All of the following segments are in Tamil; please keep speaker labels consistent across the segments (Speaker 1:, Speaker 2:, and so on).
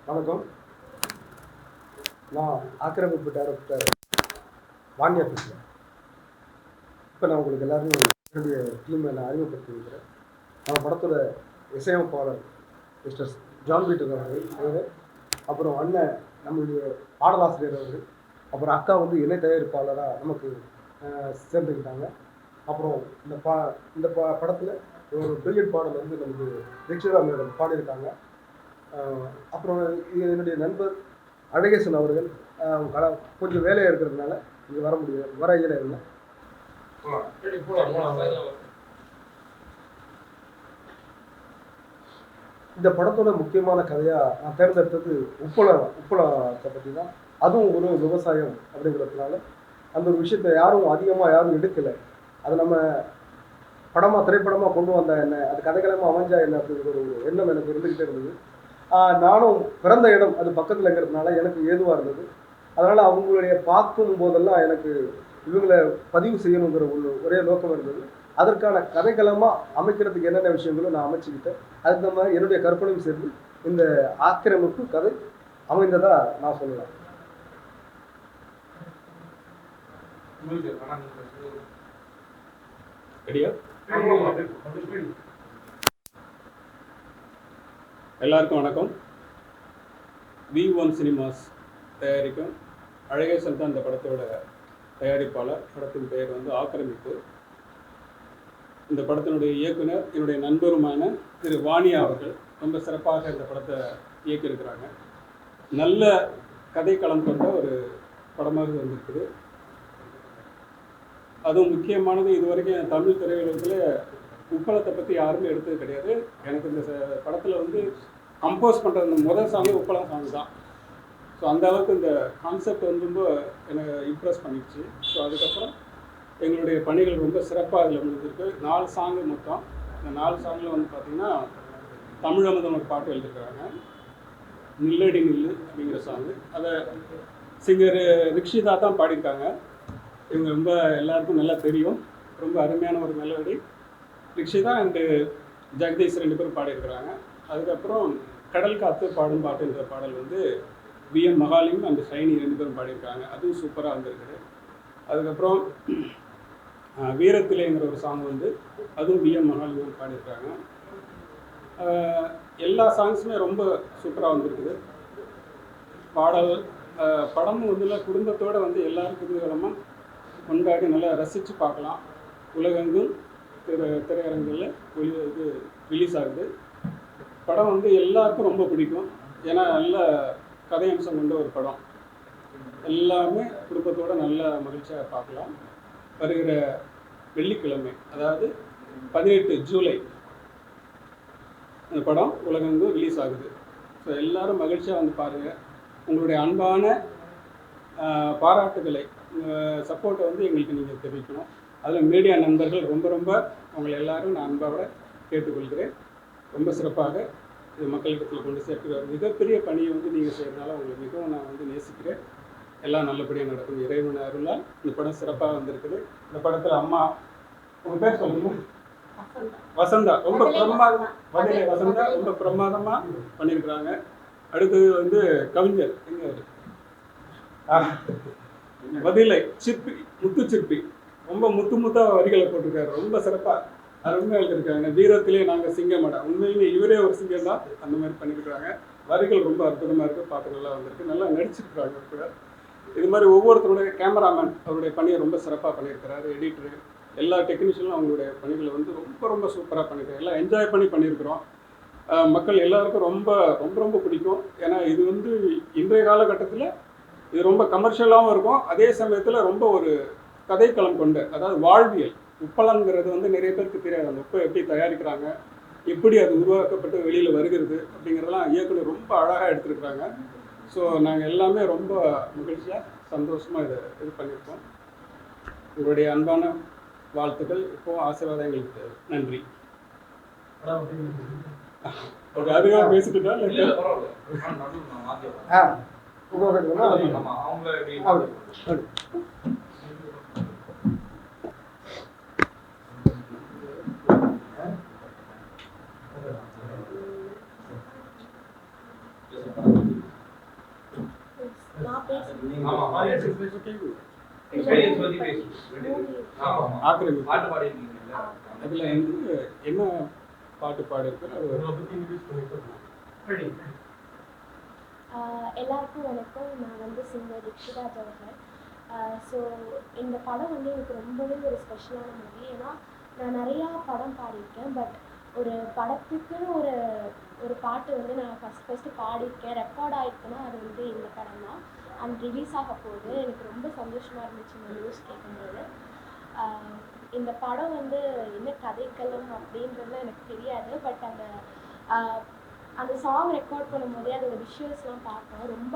Speaker 1: வணக்கம். நான் ஆக்கிரமிப்பு டைரக்டர் வாணியா பேசுகிறேன். இப்போ நான் உங்களுக்கு எல்லாருமே என்னுடைய டீமை நான் அறிமுகப்படுத்தி வைக்கிறேன். நம்ம படத்தோட இசையமைப்பாளர் மிஸ்டர் ஜான் பீட்டர் அவர்கள், அப்புறம் அண்ணன் நம்மளுடைய பாடலாசிரியர் அவர்கள், அப்புறம் அக்கா வந்து இணை தயாரிப்பாளராக நமக்கு சேர்ந்துக்கிட்டாங்க. அப்புறம் இந்த படத்தில் ஒரு பிரில்லியன்ட் பாடல் வந்து நமக்கு தீக்ஷிதா மேடம் பாடியிருக்காங்க. அப்புறம் என்னுடைய நண்பர் அழகேசன் அவர்கள் கொஞ்சம் வேலையாக இருக்கிறதுனால இங்கே வர இயல இல்லை. இந்த படத்தோட முக்கியமான கதையாக நான் தேர்ந்தெடுத்தது உப்பளத்தை பற்றி தான். அதுவும் ஒரு விவசாயம் அப்படிங்கிறதுனால அந்த ஒரு விஷயத்தை யாரும் எடுக்கலை. அது நம்ம திரைப்படமாக கொண்டு வந்தா என்ன, அது கதைக்களமாக அமைஞ்சா என்ன அப்படிங்கிற ஒரு எண்ணம் எனக்கு இருந்துக்கிட்டே இருந்தது. நானும் பிறந்த இடம் அது பக்கத்தில் இருக்கிறதுனால எனக்கு ஏதுவாக இருந்தது. அதனால் அவங்களுடைய பார்க்கும் போதெல்லாம் எனக்கு இவங்களை பதிவு செய்யணுங்கிற ஒரே நோக்கம் இருந்தது. அதற்கான கதைக்களமாக அமைக்கிறதுக்கு என்னென்ன விஷயங்களும் நான் அமைச்சுக்கிட்டேன். அதுக்கு மாதிரி என்னுடைய கற்பனையும் சேர்ந்து இந்த ஆக்கிரமிப்பு கதை அமைந்ததா நான் சொல்லலாம்.
Speaker 2: எல்லாருக்கும் வணக்கம். V1 சினிமாஸ் தயாரிக்கும் அழகேசன் தான் இந்த படத்தோட தயாரிப்பாளர். படத்தின் பெயர் வந்து ஆக்கிரமிப்பு. இந்த படத்தினுடைய இயக்குனர் என்னுடைய நண்பருமான திரு வாணியா அவர்கள் ரொம்ப சிறப்பாக இந்த படத்தை இயக்கியிருக்கிறாங்க. நல்ல கதைக்களம் கொண்ட ஒரு படமாக வந்திருக்குது. அதுவும் முக்கியமானது, இதுவரைக்கும் தமிழ் திரையுலகத்தில் உப்பளத்தை பற்றி யாருமே எடுத்தது கிடையாது. எனக்கு இந்த படத்தில் வந்து கம்போஸ் பண்ணுற அந்த முதல் சாங்கு உப்பளம் சாங் தான். ஸோ அந்த அளவுக்கு இந்த கான்செப்ட் வந்து ரொம்ப எனக்கு இம்ப்ரெஸ் பண்ணிடுச்சு. ஸோ அதுக்கப்புறம் எங்களுடைய பணிகள் ரொம்ப சிறப்பாக அதில் முடிஞ்சிருக்கு. 4 சாங்கு மொத்தம். இந்த 4 சாங்கில் வந்து பார்த்திங்கன்னா தமிழமுதன் ஒரு பாட்டு எழுதியிருக்கிறாங்க, நில்லடி நில்லு அப்படிங்கிற சாங்கு. அதை சிங்கர் ரிக்ஷிதா தான் பாடியிருக்காங்க. இவங்க ரொம்ப எல்லாருக்கும் நல்லா தெரியும். ரொம்ப அருமையான ஒரு மெலோடி. ரிக்ஷிதா அண்டு ஜெகதீஷ் 2 பேரும் பாடியிருக்கிறாங்க. அதுக்கப்புறம் கடல் காத்து பாடும் பாட்டுன்ற பாடல் வந்து VM மகாலிங்கம் அண்டு ஷைனி 2 பேரும் பாடியிருக்காங்க. அதுவும் சூப்பராக வந்திருக்குது. அதுக்கப்புறம் வீரத்திலேங்கிற ஒரு சாங் வந்து அதுவும் VM மகாலிங்கம் பாடியிருக்காங்க. எல்லா சாங்ஸுமே ரொம்ப சூப்பராக வந்திருக்குது. படமும் வந்து குடும்பத்தோடு வந்து எல்லாரும் குதூகலமாக கொண்டாடி நல்லா ரசித்து பார்க்கலாம். உலகெங்கும் திரையரங்குகளில் ரிலீஸ் ஆகுது. படம் வந்து எல்லாருக்கும் ரொம்ப பிடிக்கும். ஏன்னா நல்ல கதை அம்சம் கொண்ட ஒரு படம். எல்லாமே குடும்பத்தோடு நல்ல மகிழ்ச்சியாக பார்க்கலாம். வருகிற வெள்ளிக்கிழமை, அதாவது 18 ஜூலை அந்த படம் உலகெங்கும் ரிலீஸ் ஆகுது. ஸோ எல்லோரும் மகிழ்ச்சியாக வந்து பாருங்கள். உங்களுடைய அன்பான பாராட்டுகளை, சப்போர்ட்டை வந்து எங்களுக்கு நீங்கள் தெரிவிக்கணும். அதில் மீடியா நண்பர்கள் ரொம்ப உங்களை எல்லாரும் நான் அன்பாவோட கேட்டுக்கொள்கிறேன். ரொம்ப சிறப்பாக இது மக்களிடத்தில் கொண்டு சேர்க்கிற மிகப்பெரிய பணியை வந்து நீங்கள் செய்கிறதுனால உங்களை மிகவும் நான் வந்து நேசிக்கிறேன். எல்லாம் நல்லபடியாக நடக்கும். இறைவன் அருளால் இந்த படம் சிறப்பாக வந்திருக்குது. இந்த படத்தில் அம்மா, உங்கள் பேர் சொல்லுங்க, வசந்தா, ரொம்ப பிரமாதமாக பண்ணியிருக்கிறாங்க. அடுத்தது வந்து கவிஞர் பதிலை சிற்பி, முத்து சிற்பி, ரொம்ப முத்தாக வரிகளை போட்டிருக்காரு. ரொம்ப சிறப்பாக அருமையாக எழுதியிருக்காங்க. வீரத்திலே நாங்கள் சிங்கமடா, உண்மையிலே இவரே ஒரு சிங்கம் தான். அந்த மாதிரி பண்ணியிருக்கிறாங்க. வரிகள் ரொம்ப அற்புதமாக இருக்குது. பாட்டு நல்லா வந்திருக்கு. நல்லா நடிச்சிருக்கிறாங்க கூட. இது மாதிரி ஒவ்வொருத்தருடைய கேமராமேன் அவருடைய பணியை ரொம்ப சிறப்பாக பண்ணியிருக்கிறாரு. எடிட்டரு, எல்லா டெக்னீஷியனும் அவங்களுடைய பணிகளை வந்து ரொம்ப சூப்பராக பண்ணியிருக்காங்க. எல்லாம் என்ஜாய் பண்ணியிருக்கிறோம். மக்கள் எல்லாருக்கும் ரொம்ப பிடிக்கும். ஏன்னா இது வந்து இன்றைய காலகட்டத்தில் இது ரொம்ப கமர்ஷியலாகவும் இருக்கும். அதே சமயத்தில் ரொம்ப ஒரு கதைக்களம் கொண்டு, அதாவது வாழ்வியல். உப்பளங்கிறது வந்து நிறைய பேருக்கு தெரியாது. அந்த உப்பை எப்படி தயாரிக்கிறாங்க, எப்படி அது உருவாக்கப்பட்டு வெளியில் வருகிறது அப்படிங்கிறதெல்லாம் இயக்குனர் ரொம்ப அழகாக எடுத்துருக்குறாங்க. ஸோ நாங்கள் எல்லாமே ரொம்ப மகிழ்ச்சியாக சந்தோஷமாக இது பண்ணியிருக்கோம். உங்களுடைய அன்பான வாழ்த்துக்கள், இப்போது ஆசீர்வாதம் எங்களுக்கு நன்றி. ஒரு அதிகமாக பேசிக்கிட்டா
Speaker 3: இல்லை
Speaker 2: ஆக்கிரமிப்பு அதில் வந்து என்ன பாட்டு பாடிருக்கோம் அது
Speaker 3: எல்லாருக்கும் வணக்கம். நான் வந்து சிங்கர் ரிக்ஷிதா ஜவஹர். ஸோ இந்த படம் வந்து எனக்கு ரொம்பவே ஒரு ஸ்பெஷலான மூவி. ஏன்னா நான் நிறையா படம் பாடியிருக்கேன், பட் ஒரு படத்துக்குன்னு ஒரு ஒரு பாட்டு வந்து நான் ஃபஸ்ட்டு பாடியிருக்கேன், ரெக்கார்ட் ஆகிருக்குன்னா அது வந்து இந்த படம் தான். அண்ட் ரிலீஸ் ஆக போகுது. எனக்கு ரொம்ப சந்தோஷமாக இருந்துச்சு இந்த நியூஸ் கேட்கும்போது. இந்த படம் வந்து என்ன கதைக்களம் அப்படின்றது எனக்கு தெரியாது, பட் அந்த சாங் ரெக்கார்ட் பண்ணும்போதே அதோட விஷுவல்ஸ்லாம் பார்த்தோம். ரொம்ப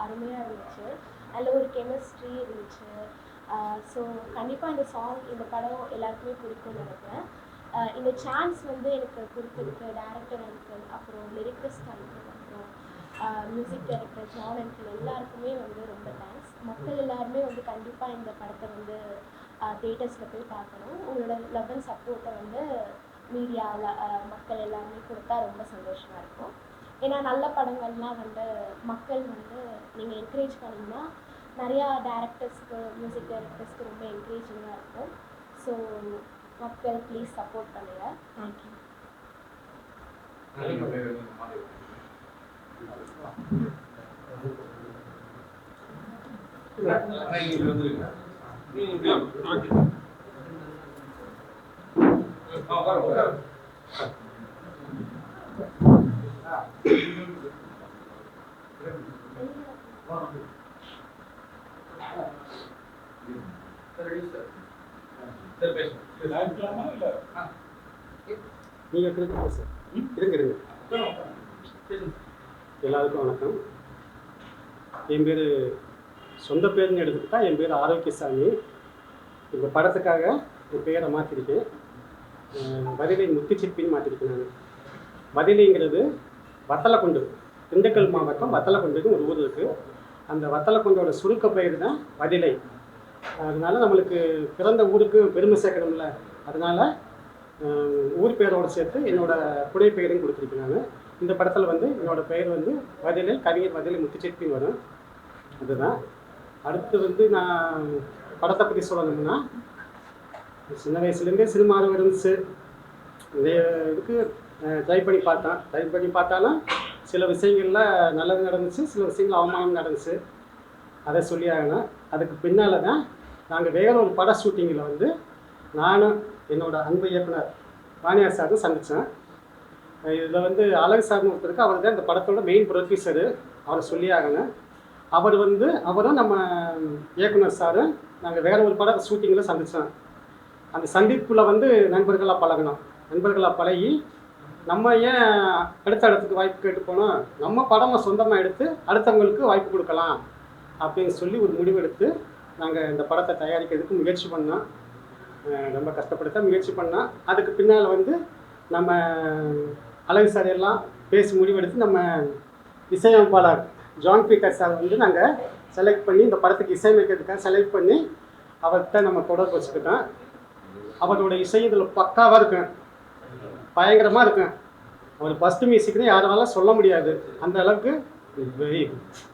Speaker 3: அருமையாக இருந்துச்சு. அதில் ஒரு கெமிஸ்ட்ரி இருந்துச்சு. ஸோ கண்டிப்பாக இந்த படம் எல்லாருக்குமே பிடிக்கும்னு நினைக்கிறேன். இந்த சான்ஸ் வந்து எனக்கு கொடுத்துருக்கு டேரக்டர் அங்கிள், அப்புறம் லிரிக்கிஸ்ட் அங்கிள், அப்புறம் மியூசிக் டைரக்டர் ஜான் அங்கிள் எல்லாருக்குமே வந்து ரொம்ப தேங்க்ஸ். மக்கள் எல்லாருமே வந்து கண்டிப்பாக இந்த படத்தை வந்து தியேட்டர்ஸில் போய் பார்க்கணும். உங்களோட லவ் அண்ட் சப்போர்ட்டை வந்து மீடியாவில் மக்கள் எல்லாருமே கொடுத்தா ரொம்ப சந்தோஷமாக இருக்கும். ஏன்னா நல்ல படங்கள்லாம் வந்து மக்கள் வந்து நீங்கள் என்கரேஜ் பண்ணிங்கன்னா நிறையா டேரக்டர்ஸ்க்கு, மியூசிக் டைரக்டர்ஸ்க்கு ரொம்ப என்கரேஜிங்காக இருக்கும். ஸோ மக்கள் ப்ளீஸ் சப்போர்ட் பண்ணுங்கள். தேங்க்யூ.
Speaker 4: நீங்கள் கொடுங்க சார். இருங்க. எல்லாருக்கும் வணக்கம். என் பேர் சொந்த பேர்னு எடுத்துக்கிட்டால் என் பேர் ஆரோக்கியசாமி. இந்த படத்துக்காக என் பேரை மாற்றிருக்கேன். வதிலை முத்துச்சிற்பின்னு மாற்றிருக்கேன். நான் வதிலைங்கிறது வத்தலக்குண்டு, திண்டுக்கல் மாவட்டம் வத்தலக்குண்டுன்னு ஒரு ஊர் இருக்குது. அந்த வத்தலக்குண்டோட சுருக்க பெயர் தான் வதிலை. அதனால் நம்மளுக்கு பிறந்த ஊருக்கு பெருமை சேர்க்கணும்ல, அதனால் ஊர் பேரோடு சேர்த்து என்னோடய புனை பெயரையும் கொடுத்துருக்கேன். நான் இந்த படத்தில் வந்து என்னோடய பெயர் வந்து வதிலை, கவிஞர் வதிலை முத்துச்சிற்பின்னு வரும். அதுதான். அடுத்து வந்து நான் படத்தை பற்றி சொல்லணும்னா, சின்ன வயசுலேருந்தே சினிமா இருந்துச்சு. இதுக்கு ட்ரை பண்ணி பார்த்தாலும் சில விஷயங்களில் நல்லது நடந்துச்சு, சில விஷயங்கள் அவமானம் நடந்துச்சு. அதை சொல்லி ஆகணும். அதுக்கு பின்னால் தான் நாங்கள் வேற ஒரு பட ஷூட்டிங்கில் வந்து நானும் என்னோடய அன்பு இயக்குனர் வாணியா சாரும் சந்தித்தேன். இதில் வந்து அழகு சார்னு ஒருத்தருக்கு, அவர் தான் இந்த படத்தோட மெயின் ப்ரொடியூசரு. அவரை சொல்லி ஆகணும். அவரும் நம்ம இயக்குனர் சாரும் நாங்கள் வேற ஒரு பட ஷூட்டிங்கில் சந்தித்தோம். அந்த சந்திப்பில் வந்து நண்பர்களாக பழகினோம். நண்பர்களாக பழகி நம்ம ஏன் அடுத்த இடத்துக்கு வாய்ப்பு கேட்டு போனோம், நம்ம படமாக சொந்தமாக எடுத்து அடுத்தவங்களுக்கு வாய்ப்பு கொடுக்கலாம் அப்படின்னு சொல்லி ஒரு முடிவெடுத்து நாங்கள் இந்த படத்தை தயாரிக்கிறதுக்கு முயற்சி பண்ணோம். ரொம்ப கஷ்டப்பட்டு முயற்சி பண்ணோம். அதுக்கு பின்னால் வந்து நம்ம அழகு சார் எல்லாம் பேசி முடிவெடுத்து நம்ம இசையமைப்பாளர் ஜான் பீட்டர் சார் வந்து நாங்கள் செலக்ட் பண்ணி இந்த படத்துக்கு இசையமைக்கிறதுக்காக செலக்ட் பண்ணி அவர்கிட்ட நம்ம தொடர்பு வச்சுக்கிட்டோம். அவரோட இசை இதில் பக்காவாக இருக்கும், பயங்கரமாக இருக்கும். அவர் ஃபஸ்ட்டு மியூசிக்னு யாராலும் சொல்ல முடியாது, அந்த அளவுக்கு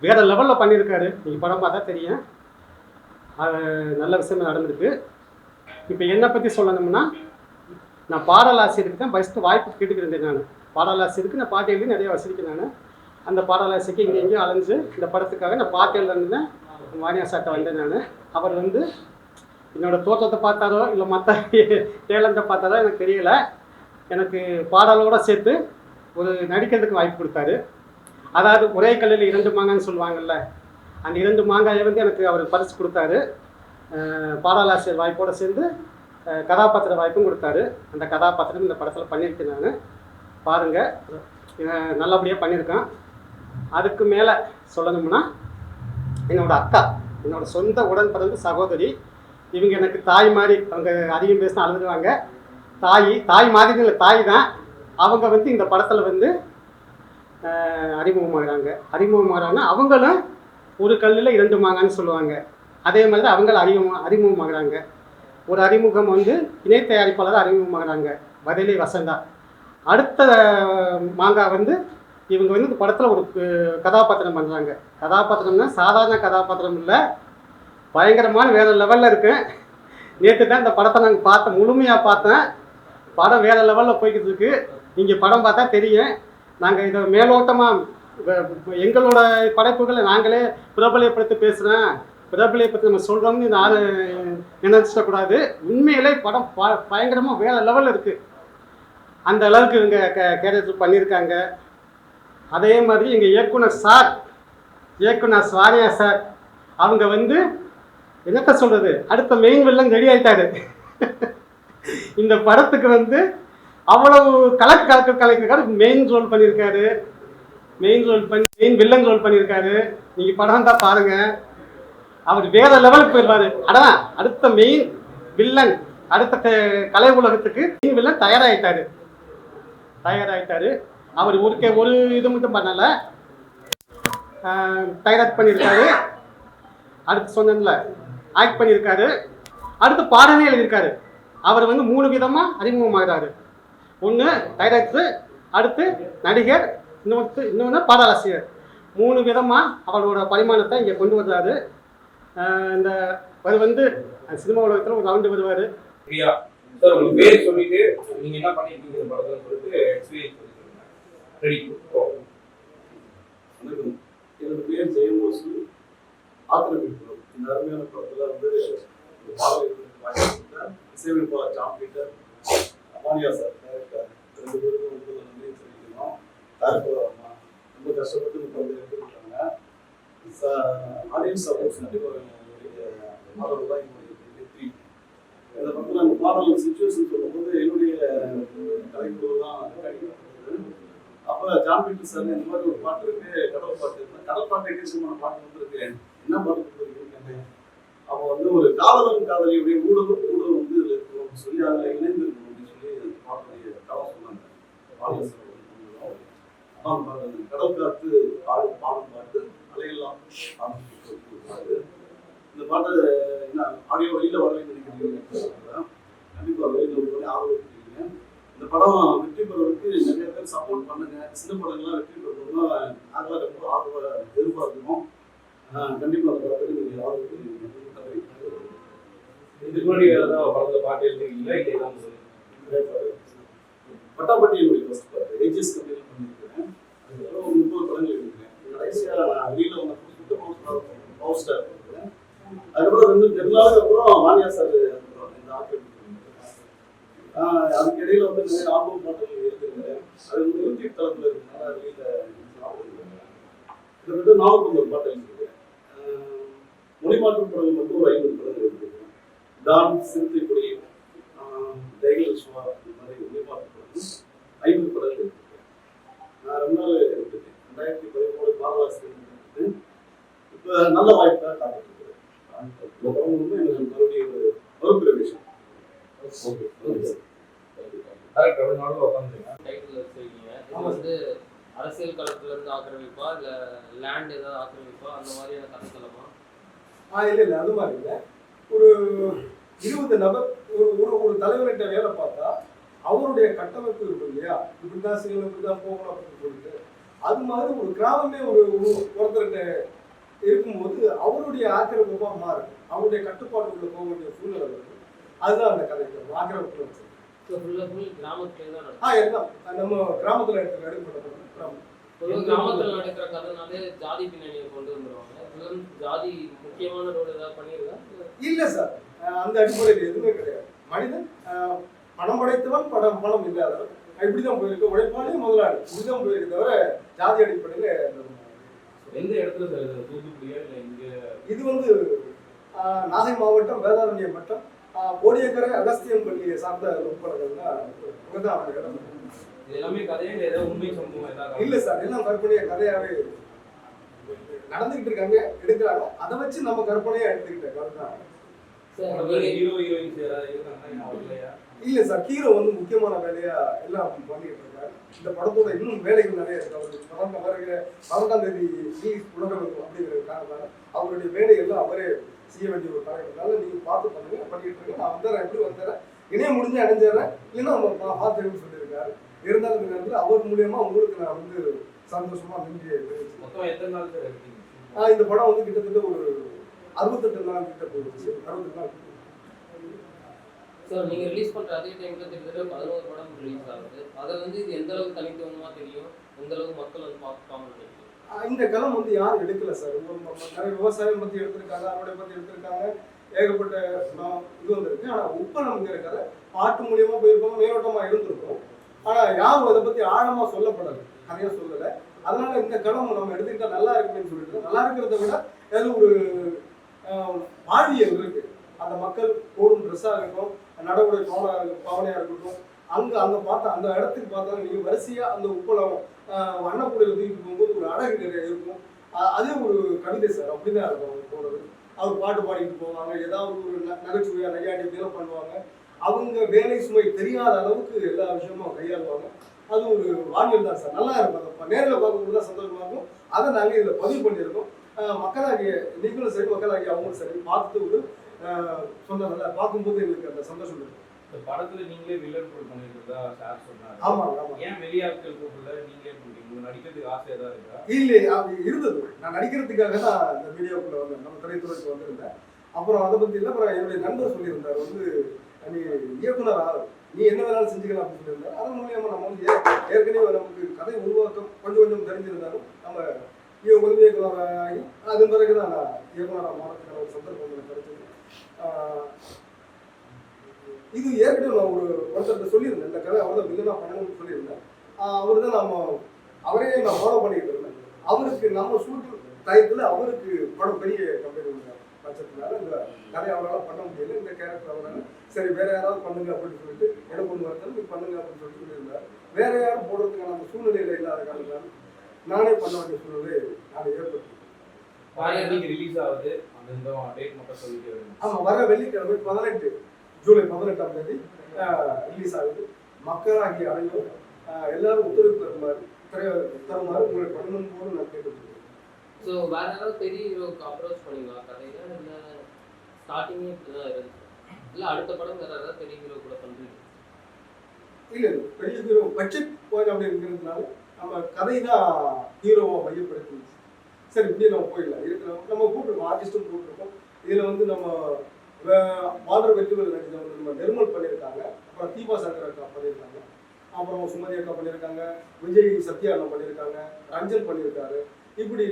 Speaker 4: வேறு லெவலில் பண்ணியிருக்காரு. நீங்கள் படம் பார்த்தா தெரியும். அது நல்ல விஷயம் நடந்திருக்கு. இப்போ என்னை பற்றி சொல்லணும்னா, நான் பாடலாசிரியருக்கு தான் ஃபஸ்ட்டு வாய்ப்பு கேட்டுக்கிருந்தேன். நான் பாடலாசிரியருக்கு நான் பாட்டு எழுதி நிறைய வசதிக்கு நான் அந்த பாடலாசிரியருக்கு இங்கே எங்கேயும் அலைஞ்சு இந்த படத்துக்காக நான் பாட்டு எழுதுனேன். வாணியா சார்ட்ட வந்தேன் நான். அவர் வந்து என்னோடய தோற்றத்தை பார்த்தாரோ இல்லை மற்ற டேலண்ட்டை பார்த்தாரோ எனக்கு தெரியல, எனக்கு பாடலோடு சேர்த்து ஒரு நடிக்கிறதுக்கு வாய்ப்பு கொடுத்தாரு. அதாவது ஒரே கல்லில் 2 மாங்காய்ன்னு சொல்லுவாங்கள்ல, அந்த 2 மாங்காயை வந்து எனக்கு அவர் பரிசு கொடுத்தாரு. பாடலாசிரியர் வாய்ப்போடு சேர்ந்து கதாபாத்திர வாய்ப்பும் கொடுத்தாரு. அந்த கதாபாத்திரம் இந்த படத்தில் பண்ணியிருக்கேன் நான். பாருங்கள், நல்லபடியாக பண்ணியிருக்கேன். அதுக்கு மேலே சொல்லணும்னா, என்னோடய அக்கா, என்னோடய சொந்த உடன் பிறந்த சகோதரி. இவங்க எனக்கு தாய் மாதிரி. அவங்க அதிகம் பேசினா அழுதுவாங்க. தாய் மாதிரி இல்லை, தாய் தான். அவங்க வந்து இந்த படத்தில் வந்து அறிமுகமாகறாங்க. அவங்களும் ஒரு கல்லில் 2 மாங்கான்னு சொல்லுவாங்க. அதே மாதிரி அவங்களும் அறிமுகமாகறாங்க. ஒரு அறிமுகம் வந்து இணை தயாரிப்பாளர் அறிமுகமாகறாங்க, வதிலை வசந்தா. அடுத்த மாங்காய் வந்து இவங்க வந்து இந்த படத்தில் ஒரு கதாபாத்திரம் பண்ணுறாங்க. கதாபாத்திரம்னா சாதாரண கதாபாத்திரம் இல்லை, பயங்கரமான வேறு லெவலில் இருக்கு. நேற்று தான் இந்த படத்தை நாங்கள் பார்த்தேன், முழுமையாக பார்த்தேன். படம் வேறு லெவலில் போய்கிட்டு இருக்கு. நீங்கள் படம் பார்த்தா தெரியும். நாங்கள் இதை மேலோட்டமாக எங்களோட படைப்புகளை நாங்களே பிரபலப்படுத்தி பேசுகிறேன், பிரபலப்படுத்தி நம்ம சொல்கிறோம்னு யாரும் நினைச்சிடக்கூடாது. உண்மையிலே படம் பயங்கரமாக வேறு லெவலில் இருக்குது. அந்த அளவுக்கு இவங்க கேரக்டர் பண்ணியிருக்காங்க. அதே மாதிரி எங்கள் இயக்குனர் ஸ்வாரியா சார் அவங்க வந்து என்னத்த சொல்கிறது, அடுத்த மெயின் வில்லன் ரெடி ஆகிட்டாரு. இந்த படத்துக்கு வந்து அவ்வளவு கலக்கு மெயின் ரோல் பண்ணியிருக்காரு. மெயின் வில்லன் ரோல் பண்ணியிருக்காரு. நீங்கள் படம் தான் பாருங்கள், அவர் வேற லெவலுக்கு போயிடுவார். அதான் அடுத்த மெயின் வில்லன், அடுத்த கலை உலகத்துக்கு மெயின் வில்லன் தயாராகிட்டாரு. அவர் ஒரு இது மட்டும் பண்ணலை, டைரக்ட் பண்ணியிருக்காரு, அடுத்து சொன்னல ஆக்ட் பண்ணியிருக்காரு, அடுத்து பாடலே எழுதியிருக்காரு. அவர் வந்து 3 விதமாக அறிமுகமாகிறாரு. ஒன்று டைரக்டர், அடுத்து நடிகர், இன்னொன்று பாடலாசிரியர். 3 விதமாக அவரோட பரிமாணத்தை இங்கே கொண்டு வர்றாரு. இந்த அவர் வந்து சினிமா உலகத்தில் ஒரு ரவுண்டு வருவார்.
Speaker 5: பிரியா சார், உங்க பேர் சொல்லிட்டு நீங்க என்ன பண்ணிருக்கீங்க இந்த படத்துல சொல்லிட்டு எக்ஸ்பீரியன்ஸ் சொல்லிருக்கீங்க. ரெடி
Speaker 6: வணக்கம், என்னோட பேர் ஜெயமோசு. ஆத்திரமிக்கிறோம் இந்த அருமையான படத்துல வந்து இசையமைப்பாளர் ஜான் பீட்டர், அமானியா சார் டைரக்டர், 2 பேருக்கும் வந்து நன்றி சொல்லிக்கணும். டைரக்டர் அம்மா ரொம்ப கஷ்டப்பட்டு இந்த படத்தை எடுத்துக்கிட்டாங்க. ஆடியன்ஸ் சப்போர்ட்ஸ் கண்டிப்பாக என்னுடைய பாடல் தான் என்னுடைய வெற்றி. இந்த படத்தில் அந்த பாடல் சுச்சுவேஷன் சொல்லும்போது என்னுடைய கலைக்குழு தான் கிடைக்கிறது. அப்போ ஜான் பீட்டர் சார் இந்த மாதிரி ஒரு பாட்டு இருக்கு, கடல் பாட்டு எக்கச்சக்கமான பாட்டு வந்துருக்கு, என்ன பாட்டு கொடுத்துருக்கீங்க. அப்போ வந்து ஒரு காதலியுடைய ஊடல் வந்து இதில் இருக்கணும் சொல்லி அதில் இணைந்திருக்கணும் அப்படின்னு சொல்லி பாட்டுடைய கதை சொன்னாங்க. பாடல் கடல் காத்து பாடும் பாட்டு அலையெல்லாம் பாட்டு. இந்த பாட்டு என்ன ஆடியோ வெளியில் வரலைன்னு நினைக்கிறீங்க, கண்டிப்பாக வெளியில் ஒரு ஆர்வம். இந்த படம் வெற்றி பெறுவதற்கு நிறைய பேர் சப்போர்ட் பண்ணுங்க. சின்ன படங்கள்லாம் வெற்றி பெறணும்னா நாங்களாம் ரொம்ப ஆர்வம் எதிர்பார்க்கணும். கண்டிப்பாக அந்த படத்துக்கு நீங்கள் ஆர்வம்.
Speaker 5: இதுக்கு முன்னாடி வேற ஏதாவது படத்துல பாட்டு எழுதிருக்கீங்களா? இல்லை தான்
Speaker 6: பட்டாப்பட்டி என்னுடைய ஃபர்ஸ்ட் பாட்டு ஏஜிஎஸ் கம்பெனியில் பண்ணியிருக்கிறேன். அதுக்கப்புறம் 30 படங்கள் இருக்கிறேன். கடைசியாக நான் வெளியில் வந்து பவர் ஸ்டார் இருக்கிறேன். அதுக்கப்புறம் 2 நாளுக்கு அப்புறம் மானியா சார் இந்த ஆட்கள் அதுக்கு இடையில வந்து நிறைய ஆல்பம் பாட்டுகள் எடுத்துருக்கேன். அது வந்து யூடியூப் தளத்தில் இருக்கிறதுனால வெளியில் கிட்டத்தட்ட 49 பாட்டு எடுத்துருக்கேன். மொழிமாற்றம் படங்கள் மட்டும் ஒரு 50 படங்கள் எடுத்துருக்கேன். டான், சிறுத்தைக்குடி, டைகல் விஸ்வா, இந்த மாதிரி மொழிமாற்றம் படங்கள் 50 படங்கள் எடுத்துருக்கேன். நான் 2 நாள் எடுத்துருக்கேன். 2013 பாரலாசிரியர் எடுத்துட்டு இப்போ நல்ல வாய்ப்பாக காத்துருக்கிறேன். இந்த படம் வந்து எனக்கு மறுபடியும் ஒரு வகுப்பு விஷயம்.
Speaker 7: அரசியல் களத்துல இருந்து ஆக்கிரமிப்பா இல்ல லேண்ட் ஏதாவது ஆக்கிரமிப்பா அந்த மாதிரியான கதை சொல்லமா?
Speaker 1: இல்லை அது மாதிரி இல்லை. ஒரு 20 நபர் ஒரு தலைவர்கிட்ட வேலை பார்த்தா அவருடைய கட்டமைப்பு இருக்கும் இல்லையா, இப்படிதான் செய்யணும், இப்படிதான் போகணும் அப்படின்னு சொல்லிட்டு அது மாதிரி ஒரு கிராமமே ஒருத்தர்கிட்ட இருக்கும்போது அவருடைய ஆக்கிரமிப்பா மாறும், அவருடைய கட்டுப்பாட்டுக்குள்ள போக வேண்டிய சூழ்நிலை வருது. அதுதான் அந்த கதைக்கு ஆக்கிரமிப்பு வச்சு எல்லாம் நம்ம கிராமத்துல
Speaker 7: கிராமத்துல நடக்கிற கதைனாலே ஜாதி பின்னணியை கொண்டு வந்துருவாங்க. ஜாதி முக்கியமான ரோல் ஏதாவது பண்ணிருக்கா?
Speaker 1: இல்ல சார், அந்த அடிப்படையில் எதுவுமே கிடையாது. மனிதன் பணம் படைத்தவன் பணம் இல்லாதவன் இப்படிதான் போயிருக்கு, உழைப்பானே முதலாளி இப்படிதான் போயிருக்கு தவிர ஜாதி அடிப்படையில.
Speaker 5: எந்த இடத்துல சார் தூத்துக்குடியா இல்லை இங்க?
Speaker 1: இது வந்து நாகை மாவட்டம் வேதாரண்யம் மட்டம் கோடியக்கரை அகஸ்தியம் பள்ளியை சார்ந்த உட்படங்கள்னா இடம்.
Speaker 5: இது எல்லாமே கதையா இல்லை ஏதாவது உண்மை சம்பவம் ஏதாவது?
Speaker 1: இல்ல சார், எல்லாம் கற்பனையா கதையாவே நடந்துகிட்டு இருக்காங்க, எடுக்கிறாங்க. அதை வச்சு நம்ம கற்பனையா எடுத்துக்கிட்ட கதை தான்.
Speaker 5: ஹீரோ ஹீரோயின்ஸ் யாராவது இருக்காங்க?
Speaker 1: இல்ல சார், ஹீரோ வந்து முக்கியமான வேலையா எல்லாம் பண்ணிட்டு இருக்காரு. இந்த படத்தோட இன்னும் வேலைகள் நிறைய இருக்கு. அவருக்கு படம் வருகிற 12ஆம் தேதி ரிலீஸ் உலகம் அப்படிங்கிற காரணத்தால அவருடைய வேலையெல்லாம் அவரே செய்ய வேண்டிய ஒரு காரணத்தால நீங்க பார்த்து பண்ணுங்க, பண்ணிட்டு இருக்க. நான் வந்துடுறேன், எப்படி வந்துடுறேன், இணைய முடிஞ்சு அடைஞ்சிடுறேன், இல்லைன்னா நம்ம பார்த்துன்னு சொல்லியிருக்காரு. இருந்தாலும் இந்த நேரத்தில் அவர் மூலியமா உங்களுக்கு நான் வந்து சந்தோஷமா நன்றி தெரிவிச்சுக்கிறேன்.
Speaker 5: மொத்தம் எத்தனை நாள் சார் எடுத்தீங்க?
Speaker 1: இந்த படம் வந்து கிட்டத்தட்ட ஒரு 68 நாள் கிட்ட போயிடுச்சு. 68 நாள்.
Speaker 7: ஸோ நீங்கள் ரிலீஸ் பண்ணுற அதே டைமில் கிட்டத்தட்ட 11 படம் ரிலீஸ் ஆகுது. அதை வந்து இது எந்த அளவுக்கு தனித்துவமாக தெரியும், எந்த அளவுக்கு மக்கள் வந்து பார்ப்பாங்கன்னு நினைக்கிறீங்க?
Speaker 1: இந்த களம் வந்து யாரும் எடுக்கல சார். நிறைய விவசாயம் பற்றி எடுத்திருக்காங்க, அறுவடை பற்றி எடுத்திருக்காங்க, ஏகப்பட்ட இது வந்திருக்கு. ஆனால் உப்பளம் இங்கே இருக்கிற பாட்டு மூலியமாக போயிருக்கோம், மேலோட்டமாக இருந்திருக்கும். ஆனால் யாரும் அதை பற்றி ஆழமாக சொல்லப்படலை, கதையாக சொல்லலை. அதனால இந்த களம் நம்ம எடுத்துக்கிட்டா நல்லா இருக்குன்னு சொல்லிட்டு, நல்லா இருக்கிறத விட அது ஒரு வாழ்வியல் இருக்கு. அந்த மக்கள் போடும் ட்ரெஸ்ஸாக இருக்கட்டும், நடவுடைய பாவனையாக இருக்கட்டும், அங்கே பார்த்தா அந்த இடத்துக்கு பார்த்தா நீங்கள் வரிசையாக அந்த உப்பளம் வண்ணக்கூடையில் தூக்கிட்டு போகும்போது ஒரு அழகு நிறைய இருக்கும். அதே ஒரு கவிதை சார், அப்படிதான் இருக்கும் அவங்க போகிறது. அவர் பாட்டு பாடிட்டு போவாங்க, ஏதாவது ஒரு நகைச்சுவையாக நையாண்டி இதெல்லாம் பண்ணுவாங்க. அவங்க வேலை சுமை தெரியாத அளவுக்கு எல்லா விஷயமும் கையாளுவாங்க. அது ஒரு வாழ்வியல் தான் சார், நல்லா இருக்கும். அதை நேரில் பார்க்கும்போது தான் சந்தோஷமா இருக்கும். அதை நாங்கள் இதில் பதிவு பண்ணியிருக்கோம். மக்களாகிய நீங்களும் சரி, மக்களாகிய அவங்களும் சரி பார்த்து ஒரு சொன்னதில்ல, பார்க்கும்போது எங்களுக்கு அந்த சந்தோஷம் இருக்கும்.
Speaker 5: இந்த படத்துல நீங்களே வில்லன் ரோல் பண்ணிருக்கிறதா சார் சொன்னாரு.
Speaker 1: ஆமாம் ஆமாம்.
Speaker 5: ஏன் வெளியாட்கள் கூப்பிடல, நீங்களே பண்றீங்க? நடிக்கிறதுக்கு ஆசை ஏதாவது இருக்கா?
Speaker 1: இல்லை, அப்படி இருந்தது. நான் நடிக்கிறதுக்காக தான் இந்த வீடியோக்குள்ள வந்தேன், நம்ம திரைத்துறைக்கு வந்திருந்தேன். அப்புறம் அதை பற்றி இல்லை, அப்புறம் என்னுடைய நண்பர் சொல்லியிருந்தார் வந்து நீ இயக்குனர் நீ என்ன வேணாலும் செஞ்சுக்கலாம் அப்படின்னு சொல்லியிருந்தார். அதன் மூலியமாக நம்ம வந்து ஏற்கனவே நமக்கு கதை உருவாக்கம் கொஞ்சம் கொஞ்சம் தெரிஞ்சிருந்தாலும் நம்ம உதவி இயக்குனர் ஆகி அதன் பிறகு தான் நான் இயக்குனராக மாறதுக்கான ஒரு சந்தர்ப்பம் எனக்கு கிடைச்சது. இது ஏற்கனவே நான் ஒருத்தர்கிட்ட சொல்லியிருந்தேன், இந்த கதை அவர் தான் வில்லனாக பண்ணணும்னு சொல்லியிருந்தேன். அவர் தான் அவரே நான் ஃபாலோ பண்ணிக்கிட்டு இருந்தேன். அவருக்கு நம்ம ஷூட்டிங் டயத்தில் அவருக்கு படம் பெரிய கம்பெனி பட்சத்தினால இந்த கதையை அவரால் பண்ண முடியல, இந்த கேரக்டர் அவரால் சரி வேற யாராவது பண்ணுங்க அப்படின்னு சொல்லிட்டு எனக்கு ஒன்று வரத்தாலும் நீ பண்ணுங்க அப்படின்னு சொல்லிட்டு சொல்லியிருந்தார். வேற யாரும் போடுறதுக்கான அந்த சூழ்நிலையில் இல்லாத காரணத்தால் நானே பண்ண வேண்டிய சூழ்நிலை நான் ஏற்படுத்தி.
Speaker 5: ரிலீஸ் ஆகுது அந்த டேட் மட்டும் சொல்லிட்டு வருங்க.
Speaker 1: ஆமாம், வர வெள்ளிக்கிழமை 18 ஜூலை 18ஆம் தேதி ரிலீஸ் ஆகுது. மக்களாகிய அனைவரும் எல்லாரும் ஒத்துழைப்பு தருமாறு உங்களை பண்ணணும் போது நான் கேட்டுக்கொள்கிறேன்.
Speaker 7: ஸோ வேற யாராவது பெரிய ஹீரோக்கு அப்ரோச் பண்ணீங்களா கதையில? இல்லை ஸ்டார்டிங்கே இப்படி தான் இருந்துச்சு, இல்லை அடுத்த படம் வேற யாராவது பெரிய ஹீரோ கூட பண்ணுறீங்க?
Speaker 1: இல்லை, பெரிய ஹீரோ பட்ஜெட் போய் அப்படி இருக்கிறதுனால நம்ம கதை தான் ஹீரோவை மையப்படுத்தி சரி இப்படியே நம்ம போயிடலாம் இருக்கிறோம். நம்ம கூப்பிட்டுருக்கோம், ஆர்டிஸ்ட்டும் கூப்பிட்டுருக்கோம். இதில் வந்து நம்ம வாழ்ற வெற்றிகள் நடிச்ச வந்து நம்ம நிர்மல் பண்ணியிருக்காங்க, அப்புறம் தீபா சங்கர் அக்கா பண்ணியிருக்காங்க, அப்புறம் சுமதி அக்கா பண்ணியிருக்காங்க, விஜய் சத்யா அண்ணா பண்ணியிருக்காங்க, ரஞ்சன் பண்ணியிருக்காரு. இப்படி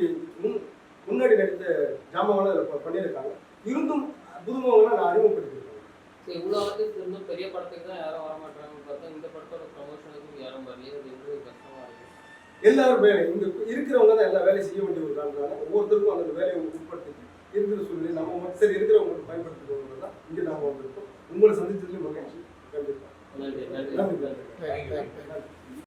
Speaker 1: முன்னாடி நடித்த ஜாமான்லாம் இதில் பண்ணியிருக்காங்க. இருந்தும் புதுமுகங்களாம் நான் அறிமுகப்படுத்தியிருக்கேன்.
Speaker 7: சரி, இவ்வளோ ஆர்டிஸ்ட் இருந்தும் பெரிய படத்துக்கு தான் யாரும் வர மாட்டாங்கன்னு பார்த்தா இந்த படத்தோட ப்ரமோஷனுக்கும் யாரும் வரலையே, அது எப்படி கஷ்டமாக இருக்குது?
Speaker 1: எல்லாரும் வேலை இங்கே இருக்கிறவங்க தான் எல்லா வேலையும் செய்ய வேண்டிய ஒரு காரணம். ஒவ்வொருத்தருக்கும் அந்த வேலையை உட்படுத்தி இருக்கிற சூழ்நிலை நம்ம சரி இருக்கிறவங்களுக்கு பயன்படுத்தி போகிறது தான் இங்கே நாம் வந்திருக்கோம். உங்களை சந்தித்ததுலேயும் மகிழ்ச்சி. கண்டிப்பாக
Speaker 7: நன்றி நன்றி
Speaker 1: நன்றி.
Speaker 7: நன்றி.
Speaker 5: தேங்க்யூ.